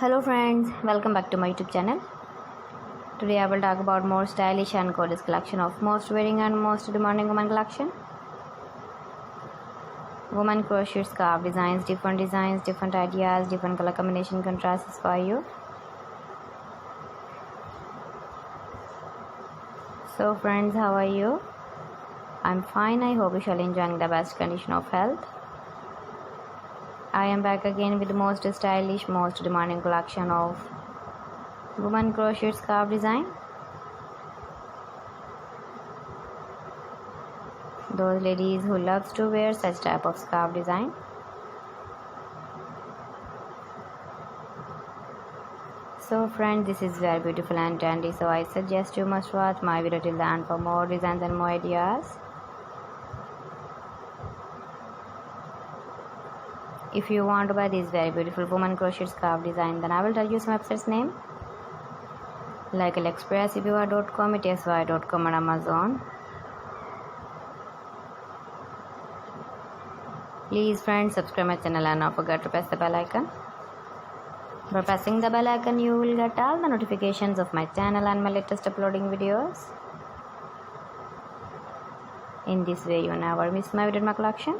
Hello friends, welcome back to my YouTube channel. Today I will talk about more stylish and gorgeous collection of most wearing and most demanding women collection. Woman crochet scarf designs, different ideas, different color combination contrasts for you. So friends, how are you? I'm fine. I hope you shall enjoying the best condition of health. I am back again with the most stylish, most demanding collection of woman crochet scarf design. Those ladies who loves to wear such type of scarf design. So friends, this is very beautiful and trendy, so I suggest you must watch my video till the end for more designs and more ideas. If you want to buy this very beautiful woman crochet scarf design, then I will tell you some websites name like AliExpress, eBay.com, etsy.com and Amazon. Please friends, subscribe my channel and don't forget to press the bell icon. By pressing the bell icon, you will get all the notifications of my channel and my latest uploading videos. In this way, you never miss my video in my collection.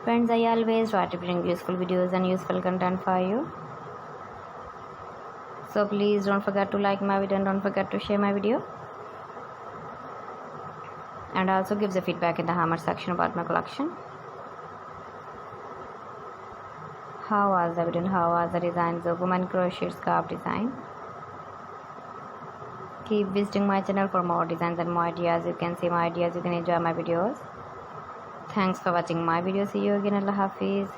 Friends, I always try to bring useful videos and useful content for you. So please don't forget to like my video and don't forget to share my video. And also give the feedback in the comment section about my collection. How was the video and how was the designs of woman crochet scarf design? Keep visiting my channel for more designs and more ideas. You can see my ideas, you can enjoy my videos. Thanks for watching my video. See you again. Allah Hafiz.